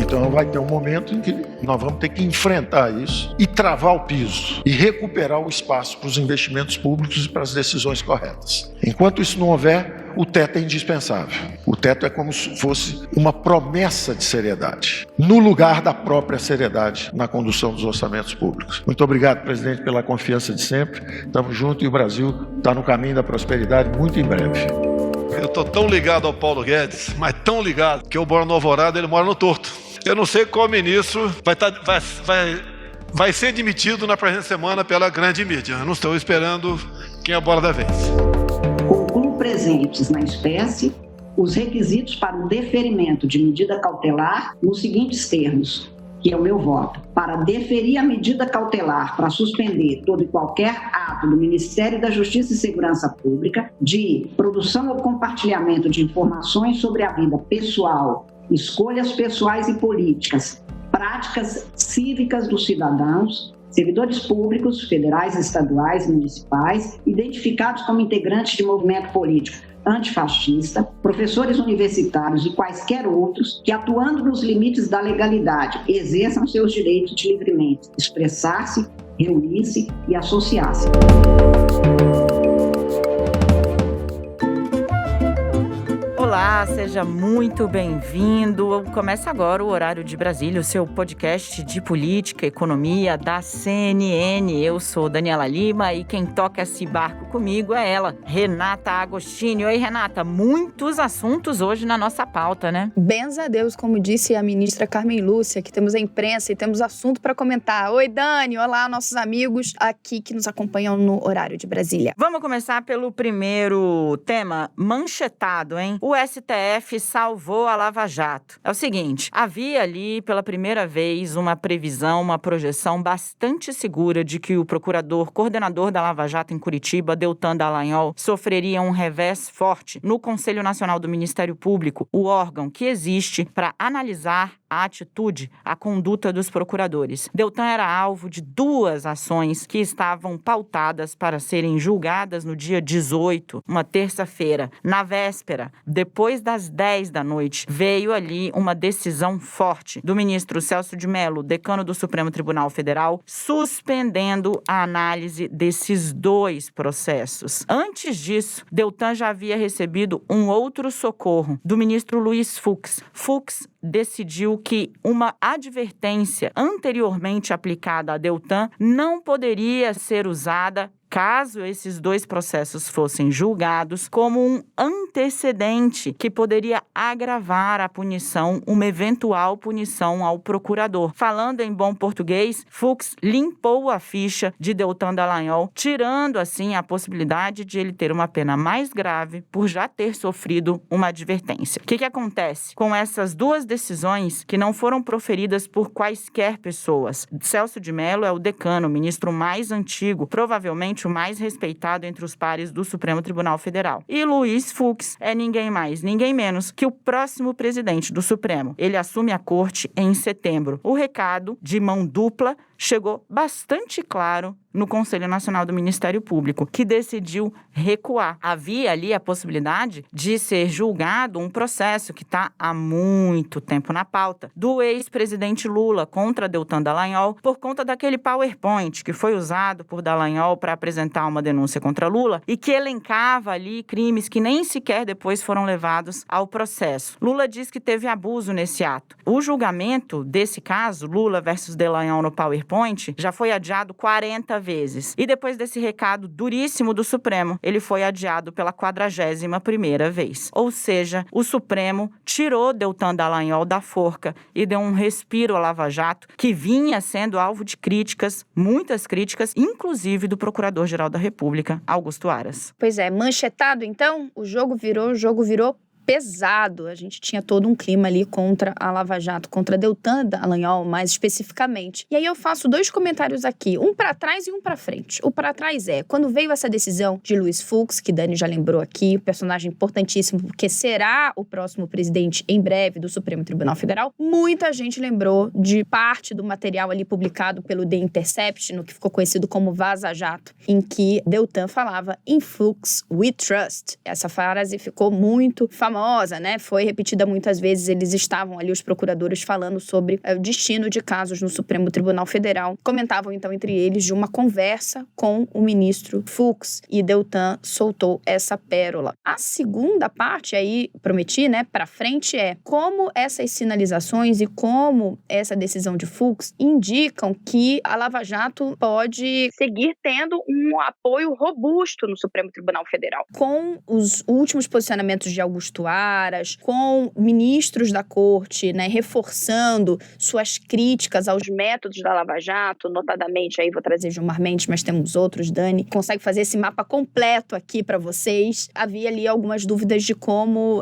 Então vai ter um momento em que nós vamos ter que enfrentar isso e travar o piso e recuperar o espaço para os investimentos públicos e para as decisões corretas. Enquanto isso não houver, o teto é indispensável. O teto é como se fosse uma promessa de seriedade, no lugar da própria seriedade na condução dos orçamentos públicos. Muito obrigado, presidente, pela confiança de sempre. Estamos juntos e o Brasil está no caminho da prosperidade muito em breve. Eu estou tão ligado ao Paulo Guedes, mas tão ligado, que eu moro no Alvorada, ele mora no Torto. Eu não sei qual ministro vai ser demitido na próxima semana pela grande mídia. Eu não estou esperando quem é a bola da vez. Concluo presentes na espécie os requisitos para o deferimento de medida cautelar nos seguintes termos, que é o meu voto. Para deferir a medida cautelar para suspender todo e qualquer ato do Ministério da Justiça e Segurança Pública de produção ou compartilhamento de informações sobre a vida pessoal, escolhas pessoais e políticas, práticas cívicas dos cidadãos, servidores públicos, federais, estaduais, municipais, identificados como integrantes de movimento político antifascista, professores universitários e quaisquer outros que, atuando nos limites da legalidade, exerçam seus direitos de livremente expressar-se, reunir-se e associar-se. Olá, seja muito bem-vindo. Começa agora o Horário de Brasília, o seu podcast de política e economia da CNN. Eu sou Daniela Lima e quem toca esse barco comigo é ela, Renata Agostini. Oi, Renata, muitos assuntos hoje na nossa pauta, né? Benza a Deus, como disse a ministra Carmen Lúcia, que temos a imprensa e temos assunto para comentar. Oi, Dani, olá, nossos amigos aqui que nos acompanham no Horário de Brasília. Vamos começar pelo primeiro tema, manchetado, hein? O STF salvou a Lava Jato. É o seguinte, havia ali pela primeira vez uma previsão, uma projeção bastante segura de que o coordenador da Lava Jato em Curitiba, Deltan Dallagnol, sofreria um revés forte no Conselho Nacional do Ministério Público, o órgão que existe para analisar a atitude, a conduta dos procuradores. Deltan era alvo de 2 ações que estavam pautadas para serem julgadas no dia 18, uma terça-feira. Na véspera, depois das 10 da noite, veio ali uma decisão forte do ministro Celso de Mello, decano do Supremo Tribunal Federal, suspendendo a análise desses 2 processos. Antes disso, Deltan já havia recebido um outro socorro do ministro Luiz Fux. Fux decidiu que uma advertência anteriormente aplicada a Deltan não poderia ser usada caso esses 2 processos fossem julgados, como um antecedente que poderia agravar a punição, uma eventual punição ao procurador. Falando em bom português, Fux limpou a ficha de Deltan Dallagnol, tirando assim a possibilidade de ele ter uma pena mais grave por já ter sofrido uma advertência. O que acontece com essas 2 decisões que não foram proferidas por quaisquer pessoas? Celso de Mello é o decano, o ministro mais antigo, provavelmente o mais respeitado entre os pares do Supremo Tribunal Federal. E Luiz Fux é ninguém mais, ninguém menos que o próximo presidente do Supremo. Ele assume a corte em setembro. O recado de mão dupla chegou bastante claro no Conselho Nacional do Ministério Público, que decidiu recuar. Havia ali a possibilidade de ser julgado um processo que está há muito tempo na pauta, do ex-presidente Lula contra Deltan Dallagnol, por conta daquele PowerPoint que foi usado por Dallagnol para apresentar uma denúncia contra Lula e que elencava ali crimes que nem sequer depois foram levados ao processo. Lula diz que teve abuso nesse ato. O julgamento desse caso, Lula versus Dallagnol no PowerPoint, já foi adiado 40 vezes. E depois desse recado duríssimo do Supremo, ele foi adiado pela 41ª vez. Ou seja, o Supremo tirou Deltan Dallagnol da forca e deu um respiro à Lava Jato, que vinha sendo alvo de críticas, muitas críticas, inclusive do Procurador-Geral da República, Augusto Aras. Pois é, manchetado então, o jogo virou pesado. A gente tinha todo um clima ali contra a Lava Jato, contra Deltan Dallagnol, mais especificamente. E aí eu faço 2 comentários aqui, um para trás e um para frente. O para trás é, quando veio essa decisão de Luiz Fux, que Dani já lembrou aqui, personagem importantíssimo, porque será o próximo presidente em breve do Supremo Tribunal Federal, muita gente lembrou de parte do material ali publicado pelo The Intercept, no que ficou conhecido como Vaza Jato, em que Deltan falava "In Fux we trust". Essa frase ficou muito famosa famosa, né? Foi repetida muitas vezes. Eles estavam ali, os procuradores, falando sobre o destino de casos no Supremo Tribunal Federal. Comentavam, então, entre eles, de uma conversa com o ministro Fux. E Deltan soltou essa pérola. A segunda parte, aí, prometi, né, pra frente, é como essas sinalizações e como essa decisão de Fux indicam que a Lava Jato pode seguir tendo um apoio robusto no Supremo Tribunal Federal. Com os últimos posicionamentos de Augusto Aras, com ministros da Corte, né, reforçando suas críticas aos métodos da Lava Jato, notadamente, aí vou trazer Gilmar Mendes, mas temos outros, Dani, consegue fazer esse mapa completo aqui para vocês. Havia ali algumas dúvidas de como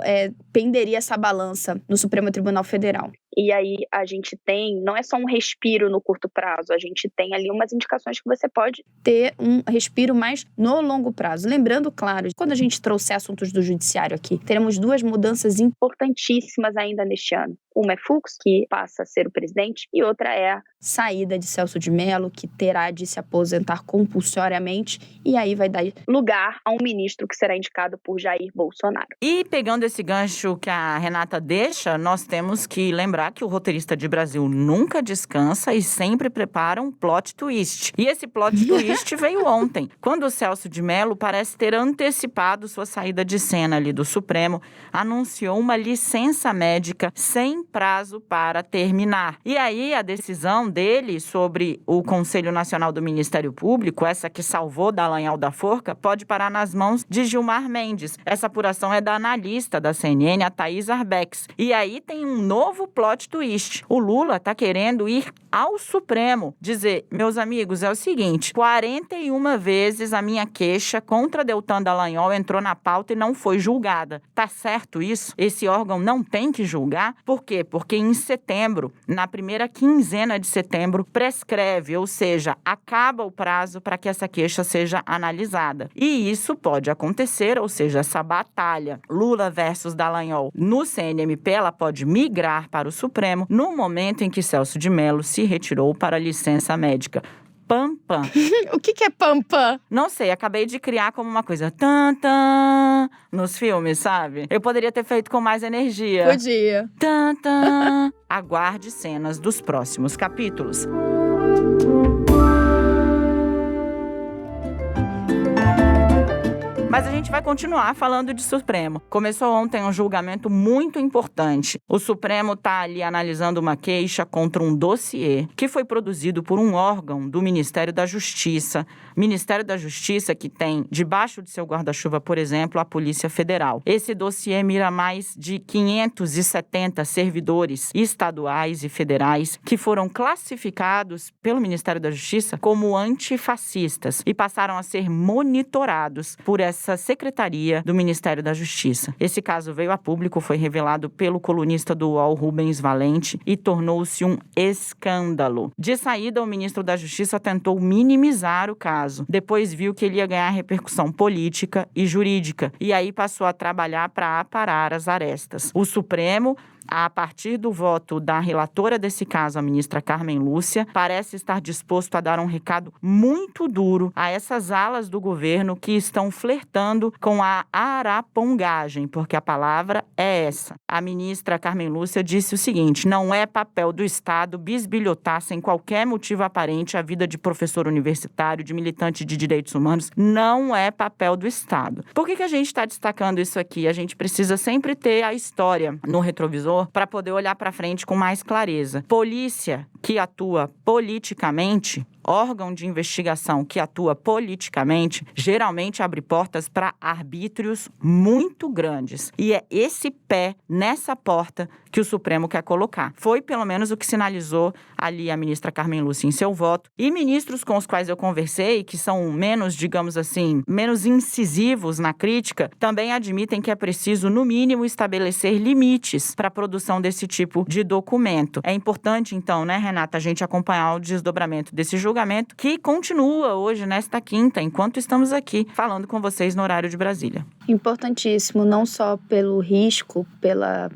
penderia essa balança no Supremo Tribunal Federal. E aí a gente tem, não é só um respiro no curto prazo, a gente tem ali umas indicações que você pode ter um respiro mais no longo prazo. Lembrando, claro, quando a gente trouxer assuntos do judiciário aqui, teremos duas mudanças importantíssimas ainda neste ano. Uma é Fux, que passa a ser o presidente, e outra é a saída de Celso de Mello, que terá de se aposentar compulsoriamente, e aí vai dar lugar a um ministro que será indicado por Jair Bolsonaro. E pegando esse gancho que a Renata deixa, nós temos que lembrar que o roteirista de Brasil nunca descansa e sempre prepara um plot twist. E esse plot twist veio ontem, quando o Celso de Mello parece ter antecipado sua saída de cena ali do Supremo, anunciou uma licença médica sem prazo para terminar. E aí a decisão dele sobre o Conselho Nacional do Ministério Público, essa que salvou Dallagnol da forca, pode parar nas mãos de Gilmar Mendes. Essa apuração é da analista da CNN, a Thaís Arbex. E aí tem um novo plot twist. O Lula tá querendo ir ao Supremo, dizer, meus amigos, é o seguinte, 41 vezes a minha queixa contra Deltan Dallagnol entrou na pauta e não foi julgada. Tá certo isso? Esse órgão não tem que julgar? Por quê? Porque em setembro, na primeira quinzena de setembro, prescreve, ou seja, acaba o prazo para que essa queixa seja analisada. E isso pode acontecer, ou seja, essa batalha Lula versus Dallagnol no CNMP, ela pode migrar para o Supremo no momento em que Celso de Mello se retirou para a licença médica. Pam-pam. O que é pam-pam? Não sei, acabei de criar como uma coisa tan-tan nos filmes, sabe? Eu poderia ter feito com mais energia. Podia. Tan-tan. Aguarde cenas dos próximos capítulos. Mas a gente vai continuar falando de Supremo. Começou ontem um julgamento muito importante. O Supremo está ali analisando uma queixa contra um dossiê que foi produzido por um órgão do Ministério da Justiça. Ministério da Justiça que tem debaixo de seu guarda-chuva, por exemplo, a Polícia Federal. Esse dossiê mira mais de 570 servidores estaduais e federais que foram classificados pelo Ministério da Justiça como antifascistas e passaram a ser monitorados por essa secretaria do Ministério da Justiça. Esse caso veio a público, foi revelado pelo colunista do UOL, Rubens Valente, e tornou-se um escândalo. De saída, o ministro da Justiça tentou minimizar o caso. Depois viu que ele ia ganhar repercussão política e jurídica. E aí passou a trabalhar para aparar as arestas. O Supremo, a partir do voto da relatora desse caso, a ministra Carmen Lúcia, parece estar disposto a dar um recado muito duro a essas alas do governo que estão flertando com a arapongagem, porque a palavra é essa. A ministra Carmen Lúcia disse o seguinte: não é papel do Estado bisbilhotar sem qualquer motivo aparente a vida de professor universitário, de militante de direitos humanos. Não é papel do Estado. Por que a gente está destacando isso aqui? A gente precisa sempre ter a história no retrovisor para poder olhar para frente com mais clareza. Polícia que atua politicamente, órgão de investigação que atua politicamente, geralmente abre portas para arbítrios muito grandes. E é esse pé nessa porta que o Supremo quer colocar. Foi pelo menos o que sinalizou ali a ministra Carmen Lúcia em seu voto. E ministros com os quais eu conversei, que são menos, digamos assim, menos incisivos na crítica, também admitem que é preciso, no mínimo, estabelecer limites para a produção desse tipo de documento. É importante, então, né, Renata, a gente acompanhar o desdobramento desse julgamento, que continua hoje, nesta quinta, enquanto estamos aqui falando com vocês no horário de Brasília. Importantíssimo, não só pelo risco, pela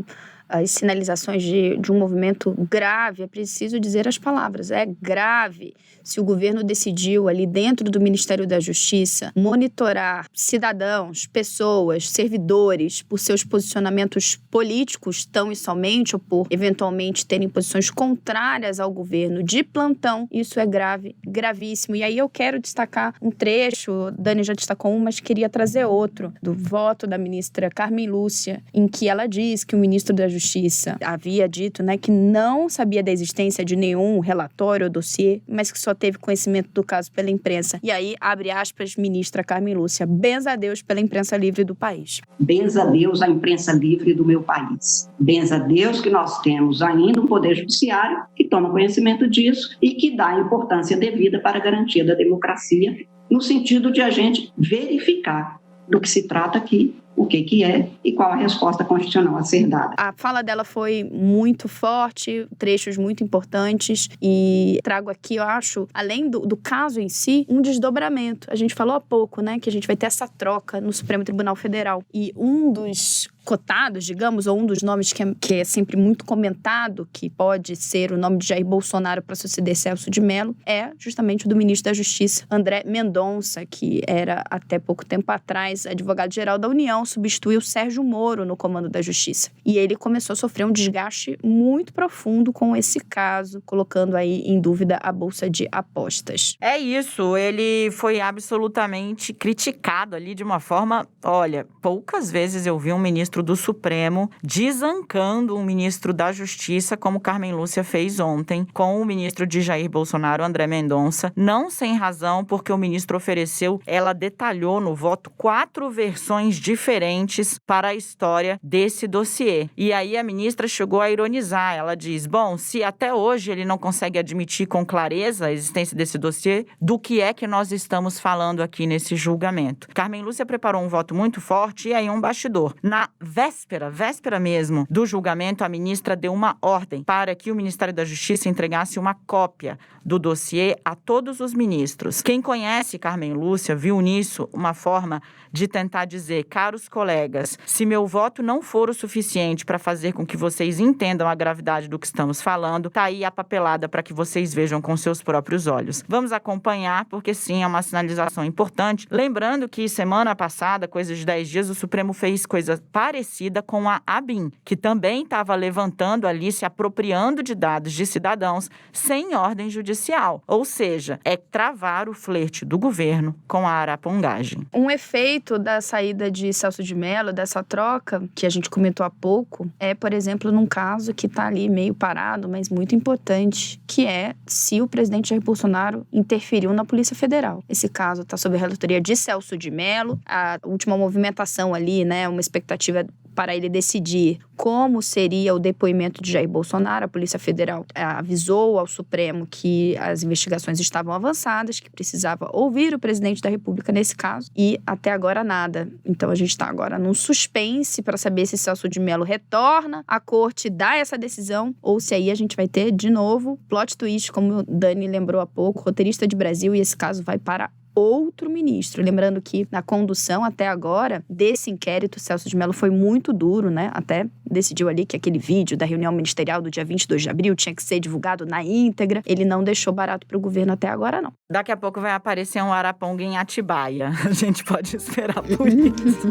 as sinalizações de um movimento grave, é preciso dizer as palavras, é grave. Se o governo decidiu ali dentro do Ministério da Justiça monitorar cidadãos, pessoas, servidores por seus posicionamentos políticos tão e somente ou por eventualmente terem posições contrárias ao governo de plantão, isso é grave, gravíssimo. E aí eu quero destacar um trecho, Dani já destacou um, mas queria trazer outro, do voto da ministra Carmen Lúcia, em que ela diz que o ministro da Justiça havia dito, né, que não sabia da existência de nenhum relatório ou dossiê, mas que só teve conhecimento do caso pela imprensa. E aí, abre aspas, ministra Carmen Lúcia, benza a Deus pela imprensa livre do país. Benza a Deus a imprensa livre do meu país. Benza a Deus que nós temos ainda um poder judiciário que toma conhecimento disso e que dá a importância devida para a garantia da democracia, no sentido de a gente verificar do que se trata aqui, o que é e qual a resposta constitucional a ser dada. A fala dela foi muito forte, trechos muito importantes, e trago aqui, eu acho, além do caso em si, um desdobramento. A gente falou há pouco, né, que a gente vai ter essa troca no Supremo Tribunal Federal. E um dos cotados, digamos, ou um dos nomes que é sempre muito comentado, que pode ser o nome de Jair Bolsonaro para suceder Celso de Mello, é justamente o do ministro da Justiça, André Mendonça, que era até pouco tempo atrás advogado-geral da União, substituiu Sérgio Moro no comando da Justiça. E ele começou a sofrer um desgaste muito profundo com esse caso, colocando aí em dúvida a Bolsa de Apostas. É isso, ele foi absolutamente criticado ali de uma forma, olha, poucas vezes eu vi um ministro do Supremo desancando um ministro da Justiça, como Carmen Lúcia fez ontem, com o ministro de Jair Bolsonaro, André Mendonça, não sem razão, porque o ministro ofereceu, ela detalhou no voto 4 versões diferentes para a história desse dossiê. E aí a ministra chegou a ironizar, ela diz, bom, se até hoje ele não consegue admitir com clareza a existência desse dossiê, do que é que nós estamos falando aqui nesse julgamento? Carmen Lúcia preparou um voto muito forte e aí um bastidor. Na véspera mesmo do julgamento, a ministra deu uma ordem para que o Ministério da Justiça entregasse uma cópia do dossiê a todos os ministros. Quem conhece Carmen Lúcia viu nisso uma forma de tentar dizer, caros colegas, se meu voto não for o suficiente para fazer com que vocês entendam a gravidade do que estamos falando, tá aí a papelada para que vocês vejam com seus próprios olhos. Vamos acompanhar, porque sim, é uma sinalização importante. Lembrando que semana passada, coisa de 10 dias, o Supremo fez coisa parecida com a ABIN, que também estava levantando ali, se apropriando de dados de cidadãos sem ordem judicial. Ou seja, é travar o flerte do governo com a arapongagem. Um efeito da saída de Celso de Mello, dessa troca, que a gente comentou há pouco, é, por exemplo, num caso que está ali meio parado, mas muito importante, que é se o presidente Jair Bolsonaro interferiu na Polícia Federal. Esse caso está sob a relatoria de Celso de Mello. A última movimentação ali, né, uma expectativa para ele decidir como seria o depoimento de Jair Bolsonaro. A Polícia Federal avisou ao Supremo que as investigações estavam avançadas, que precisava ouvir o presidente da República nesse caso, e até agora nada. Então a gente está agora num suspense para saber se Celso de Mello retorna, a corte dá essa decisão, ou se aí a gente vai ter, de novo, plot twist, como o Dani lembrou há pouco, roteirista de Brasil, e esse caso vai para outro ministro. Lembrando que na condução até agora desse inquérito, Celso de Mello foi muito duro, né? Até decidiu ali que aquele vídeo da reunião ministerial do dia 22 de abril tinha que ser divulgado na íntegra. Ele não deixou barato para o governo até agora, não. Daqui a pouco vai aparecer um araponga em Atibaia. A gente pode esperar por isso.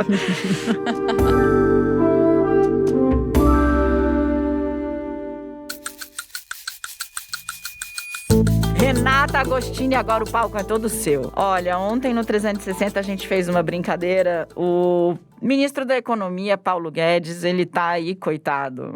Renata Agostini, agora o palco é todo seu. Olha, ontem no 360 a gente fez uma brincadeira. O ministro da Economia, Paulo Guedes, ele tá aí, coitado.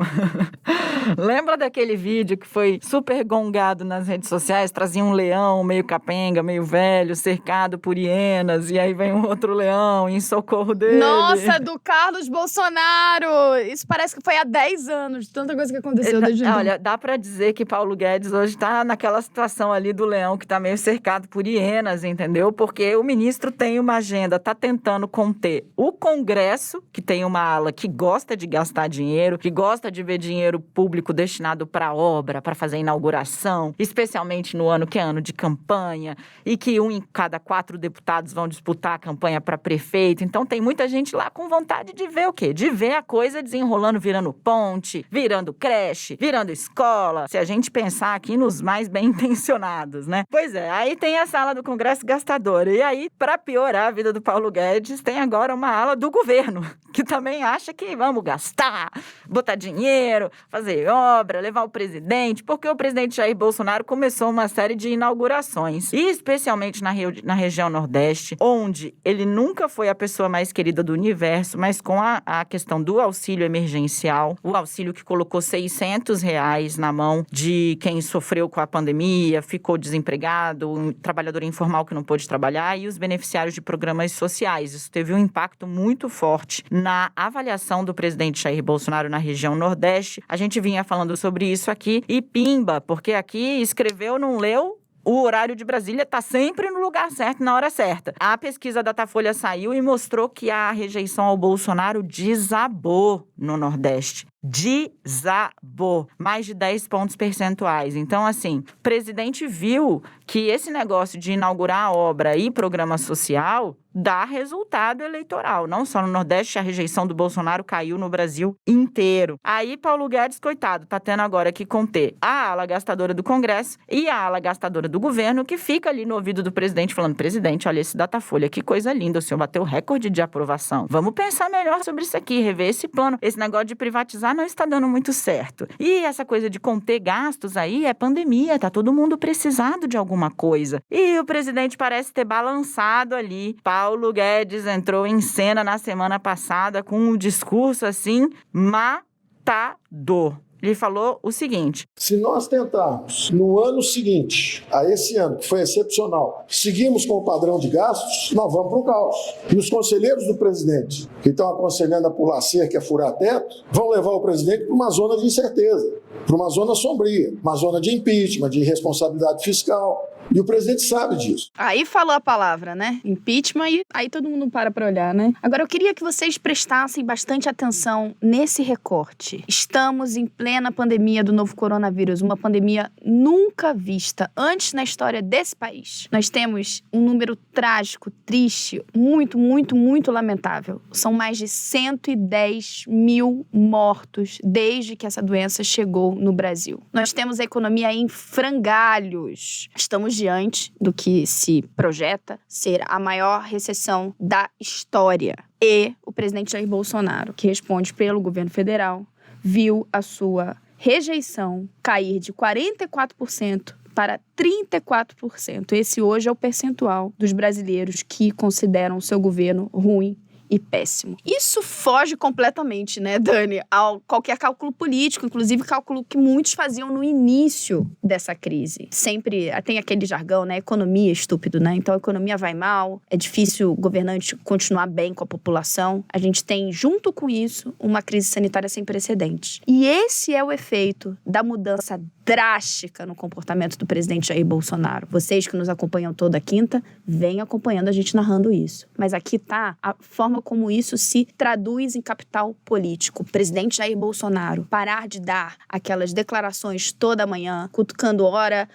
Lembra daquele vídeo que foi super gongado nas redes sociais? Trazia um leão meio capenga, meio velho, cercado por hienas, e aí vem um outro leão em socorro dele. Nossa, do Carlos Bolsonaro! Isso parece que foi há 10 anos, tanta coisa que aconteceu desde então. Olha, dá pra dizer que Paulo Guedes hoje tá naquela situação ali do leão que tá meio cercado por hienas, entendeu? Porque o ministro tem uma agenda, tá tentando conter o Congresso, que tem uma ala que gosta de gastar dinheiro, que gosta de ver dinheiro público destinado para obra, para fazer inauguração, especialmente no ano que é ano de campanha, e que 1 em cada 4 deputados vão disputar a campanha para prefeito. Então tem muita gente lá com vontade de ver o quê? De ver a coisa desenrolando, virando ponte, virando creche, virando escola, se a gente pensar aqui nos mais bem intencionados, né? Pois é, aí tem a sala do Congresso gastadora. E aí, para piorar a vida do Paulo Guedes, tem agora uma ala do governo, que também acha que vamos gastar, botar dinheiro, fazer obra, levar o presidente, porque o presidente Jair Bolsonaro começou uma série de inaugurações, e especialmente na região Nordeste, onde ele nunca foi a pessoa mais querida do universo, mas com a questão do auxílio emergencial, o auxílio que colocou R$600 na mão de quem sofreu com a pandemia, ficou desempregado, um trabalhador informal que não pôde trabalhar, e os beneficiários de programas sociais. Isso teve um impacto muito forte na avaliação do presidente Jair Bolsonaro na região Nordeste. A gente vinha falando sobre isso aqui, e pimba, porque aqui escreveu, não leu, o horário de Brasília está sempre no lugar certo, na hora certa. A pesquisa da Datafolha saiu e mostrou que a rejeição ao Bolsonaro desabou no Nordeste. Desabou. Mais de 10 pontos percentuais. Então, assim, o presidente viu que esse negócio de inaugurar a obra e programa social dá resultado eleitoral. Não só no Nordeste, a rejeição do Bolsonaro caiu no Brasil inteiro. Aí, Paulo Guedes, coitado, tá tendo agora que conter a ala gastadora do Congresso e a ala gastadora do governo, que fica ali no ouvido do presidente falando: presidente, olha esse Datafolha, que coisa linda, o senhor bateu o recorde de aprovação. Vamos pensar melhor sobre isso aqui, rever esse plano. Esse negócio de privatizar não está dando muito certo. E essa coisa de conter gastos aí é pandemia, tá todo mundo precisado de alguma coisa. E o presidente parece ter balançado ali. Paulo Guedes entrou em cena na semana passada com um discurso assim matador. Ele falou o seguinte: se nós tentarmos, no ano seguinte, a esse ano, que foi excepcional, seguimos com o padrão de gastos, nós vamos para o caos. E os conselheiros do presidente, que estão aconselhando a pular cerca e a furar teto, vão levar o presidente para uma zona de incerteza, para uma zona sombria, uma zona de impeachment, de irresponsabilidade fiscal. E o presidente sabe disso. Aí falou a palavra, né? Impeachment, e aí todo mundo para olhar, né? Agora, eu queria que vocês prestassem bastante atenção nesse recorte. Estamos em plena pandemia do novo coronavírus, uma pandemia nunca vista antes na história desse país. Nós temos um número trágico, triste, muito, muito, muito lamentável. São mais de 110 mil mortos desde que essa doença chegou no Brasil. Nós temos a economia em frangalhos. Estamos diante do que se projeta ser a maior recessão da história. E o presidente Jair Bolsonaro, que responde pelo governo federal, viu a sua rejeição cair de 44% para 34%. Esse hoje é o percentual dos brasileiros que consideram o seu governo ruim e péssimo. Isso foge completamente, né, Dani, a qualquer cálculo político, inclusive cálculo que muitos faziam no início dessa crise. Sempre tem aquele jargão, né, economia é estúpido, né? Então a economia vai mal, é difícil o governante continuar bem com a população. A gente tem, junto com isso, uma crise sanitária sem precedentes. E esse é o efeito da mudança drástica no comportamento do presidente Jair Bolsonaro. Vocês que nos acompanham toda quinta, vêm acompanhando a gente narrando isso. Mas aqui tá a forma como isso se traduz em capital político. O presidente Jair Bolsonaro parar de dar aquelas declarações toda manhã, cutucando ora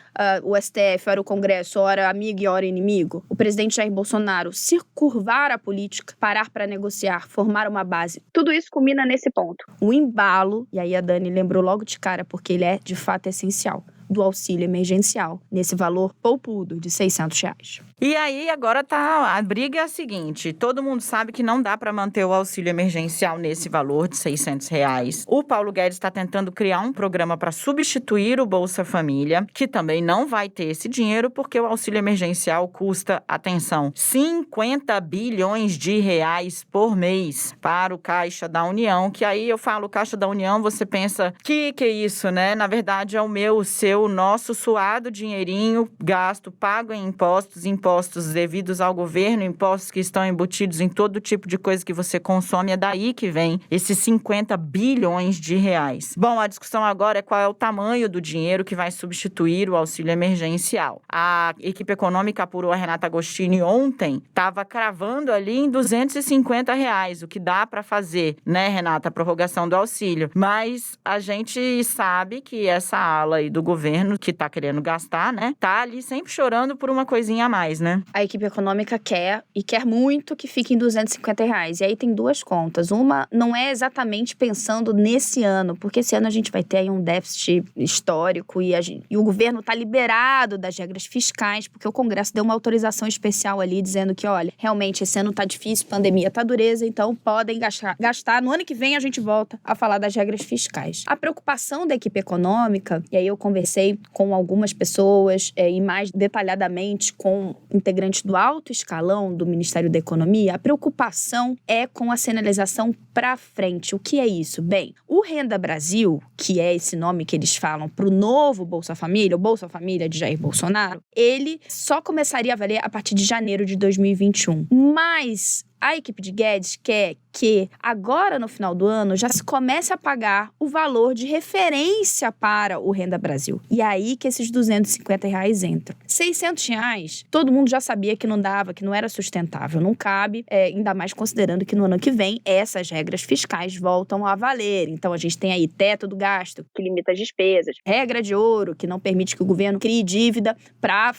o STF, ora o Congresso, ora amigo e ora inimigo. O presidente Jair Bolsonaro se curvar à política, parar para negociar, formar uma base. Tudo isso culmina nesse ponto. O embalo, e aí a Dani lembrou logo de cara, porque ele é de fato essencial, do auxílio emergencial, nesse valor poupudo de R$600. E aí, agora a briga é a seguinte: todo mundo sabe que não dá para manter o auxílio emergencial nesse valor de R$600. O Paulo Guedes está tentando criar um programa para substituir o Bolsa Família, que também não vai ter esse dinheiro, porque o auxílio emergencial custa, atenção, R$50 bilhões por mês para o Caixa da União, que aí eu falo Caixa da União, você pensa, que é isso, né? Na verdade, é o meu, o seu, o nosso suado dinheirinho gasto, pago em impostos impostos devidos ao governo, impostos que estão embutidos em todo tipo de coisa que você consome, é daí que vem esses 50 bilhões de reais. Bom, a discussão agora é qual é o tamanho do dinheiro que vai substituir o auxílio emergencial. A equipe econômica apurou a Renata Agostini ontem, estava cravando ali em R$250, o que dá para fazer, né, Renata, a prorrogação do auxílio. Mas a gente sabe que essa ala aí do governo que tá querendo gastar, né, tá ali sempre chorando por uma coisinha a mais, né? A equipe econômica quer muito que fique em R$250. E aí tem duas contas. Uma não é exatamente pensando nesse ano, porque esse ano a gente vai ter aí um déficit histórico e o governo tá liberado das regras fiscais, porque o Congresso deu uma autorização especial ali dizendo que, olha, realmente esse ano tá difícil, pandemia tá dureza, então podem gastar. No ano que vem a gente volta a falar das regras fiscais. A preocupação da equipe econômica, e aí eu conversei com algumas pessoas e mais detalhadamente com integrantes do alto escalão do Ministério da Economia, a preocupação é com a sinalização para frente. O que é isso? Bem, o Renda Brasil, que é esse nome que eles falam para o novo Bolsa Família, o Bolsa Família de Jair Bolsonaro, ele só começaria a valer a partir de janeiro de 2021. Mas a equipe de Guedes quer que agora, no final do ano, já se comece a pagar o valor de referência para o Renda Brasil. E aí que esses R$250 entram. R$600, todo mundo já sabia que não dava, que não era sustentável, não cabe, ainda mais considerando que no ano que vem essas regras fiscais voltam a valer. Então a gente tem aí teto do gasto, que limita as despesas, regra de ouro, que não permite que o governo crie dívida para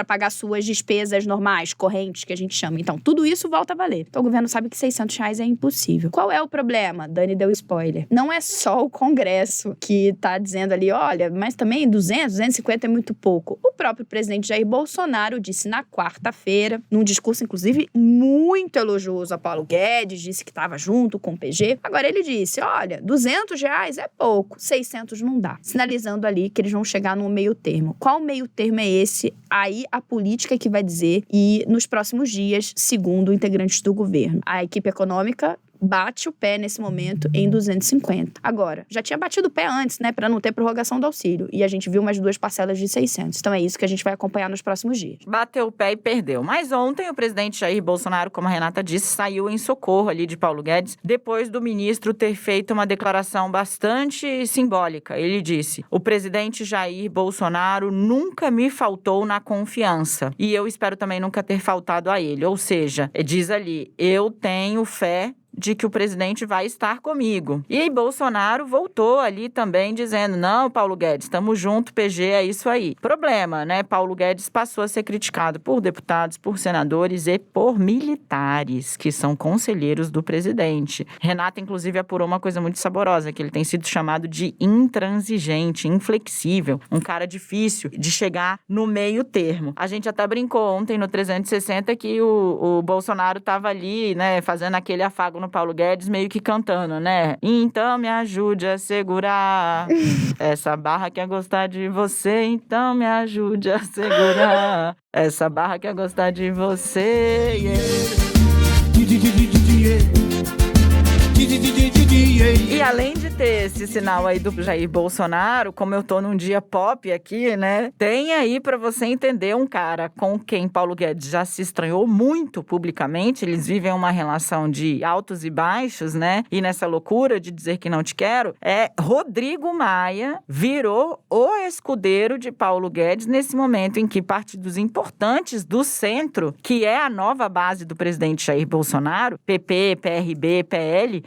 pagar suas despesas normais, correntes, que a gente chama. Então tudo isso volta a valer. Então o governo sabe que R$600 é impossível. Qual é o problema? Dani deu spoiler. Não é só o Congresso que tá dizendo ali, olha, mas também 250 é muito pouco. O próprio presidente Jair Bolsonaro disse na quarta-feira, num discurso, inclusive, muito elogioso a Paulo Guedes, disse que estava junto com o PG. Agora ele disse, olha, R$200 é pouco, 600 não dá. Sinalizando ali que eles vão chegar num meio termo. Qual meio termo é esse? Aí a política que vai dizer, e nos próximos dias, segundo integrantes do governo. A equipe econômica bate o pé nesse momento em 250. Agora, já tinha batido o pé antes, né, para não ter prorrogação do auxílio. E a gente viu mais 2 parcelas de 600. Então é isso que a gente vai acompanhar nos próximos dias. Bateu o pé e perdeu. Mas ontem o presidente Jair Bolsonaro, como a Renata disse, saiu em socorro ali de Paulo Guedes, depois do ministro ter feito uma declaração bastante simbólica. Ele disse, o presidente Jair Bolsonaro nunca me faltou na confiança. E eu espero também nunca ter faltado a ele. Ou seja, diz ali, eu tenho fé de que o presidente vai estar comigo. E Bolsonaro voltou ali também dizendo, não, Paulo Guedes, estamos junto, PG, é isso aí. Problema, né? Paulo Guedes passou a ser criticado por deputados, por senadores e por militares, que são conselheiros do presidente. Renata, inclusive, apurou uma coisa muito saborosa, que ele tem sido chamado de intransigente, inflexível, um cara difícil de chegar no meio termo. A gente até brincou ontem no 360 que o Bolsonaro estava ali, né, fazendo aquele afago no Paulo Guedes, meio que cantando, né? Então me ajude a segurar essa barra que é gostar de você, então me ajude a segurar essa barra que é gostar de você. E além de ter esse sinal aí do Jair Bolsonaro, como eu tô num dia pop aqui, né? Tem aí pra você entender um cara com quem Paulo Guedes já se estranhou muito publicamente. Eles vivem uma relação de altos e baixos, né? E nessa loucura de dizer que não te quero, Rodrigo Maia virou o escudeiro de Paulo Guedes nesse momento em que partidos importantes do centro, que é a nova base do presidente Jair Bolsonaro, PP, PRB, PL,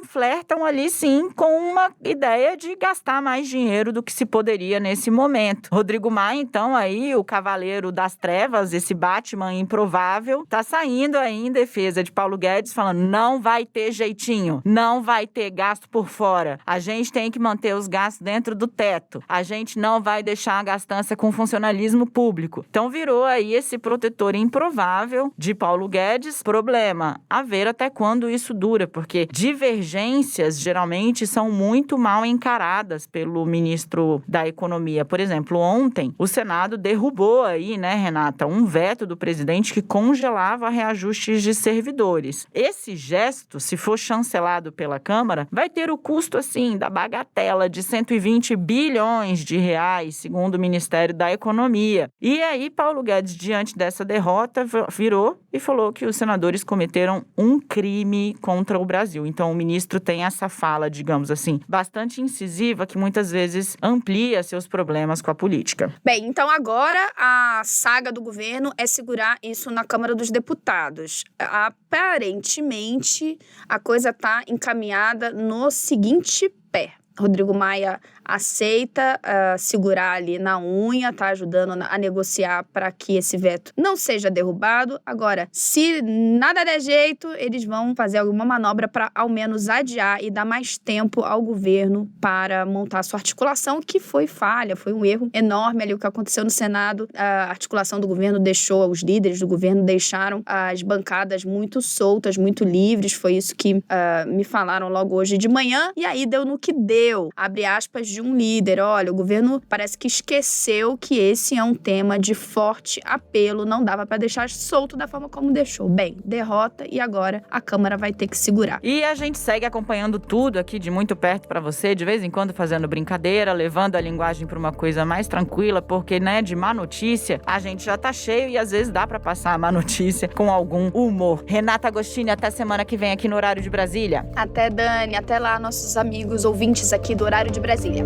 flertam ali sim com uma ideia de gastar mais dinheiro do que se poderia nesse momento. Rodrigo Maia, então, aí, o cavaleiro das trevas, esse Batman improvável, tá saindo aí em defesa de Paulo Guedes, falando, não vai ter jeitinho, não vai ter gasto por fora, a gente tem que manter os gastos dentro do teto, a gente não vai deixar a gastança com funcionalismo público. Então virou aí esse protetor improvável de Paulo Guedes. Problema, a ver até quando isso dura, porque divergências notícias geralmente são muito mal encaradas pelo ministro da Economia. Por exemplo, ontem o Senado derrubou aí, né, Renata, um veto do presidente que congelava reajustes de servidores. Esse gesto, se for chancelado pela Câmara, vai ter o custo, assim, da bagatela de 120 bilhões de reais, segundo o Ministério da Economia. E aí, Paulo Guedes, diante dessa derrota, virou e falou que os senadores cometeram um crime contra o Brasil. Então, o ministro tem essa fala, digamos assim, bastante incisiva, que muitas vezes amplia seus problemas com a política. Bem, então agora a saga do governo é segurar isso na Câmara dos Deputados. Aparentemente, a coisa está encaminhada no seguinte pé. Rodrigo Maia aceita segurar ali na unha, tá ajudando a negociar para que esse veto não seja derrubado. Agora, se nada der jeito, eles vão fazer alguma manobra para ao menos adiar e dar mais tempo ao governo para montar sua articulação, que foi falha, foi um erro enorme ali o que aconteceu no Senado. A articulação do governo deixou, os líderes do governo deixaram as bancadas muito soltas, muito livres, foi isso que me falaram logo hoje de manhã, e aí deu no que deu, abre aspas, de um líder. Olha, o governo parece que esqueceu que esse é um tema de forte apelo, não dava para deixar solto da forma como deixou. Bem, derrota e agora a Câmara vai ter que segurar. E a gente segue acompanhando tudo aqui de muito perto para você, de vez em quando fazendo brincadeira, levando a linguagem para uma coisa mais tranquila, porque, né, de má notícia a gente já tá cheio e às vezes dá para passar a má notícia com algum humor. Renata Agostini, até semana que vem aqui no Horário de Brasília. Até, Dani, até lá, nossos amigos ouvintes aqui do Horário de Brasília.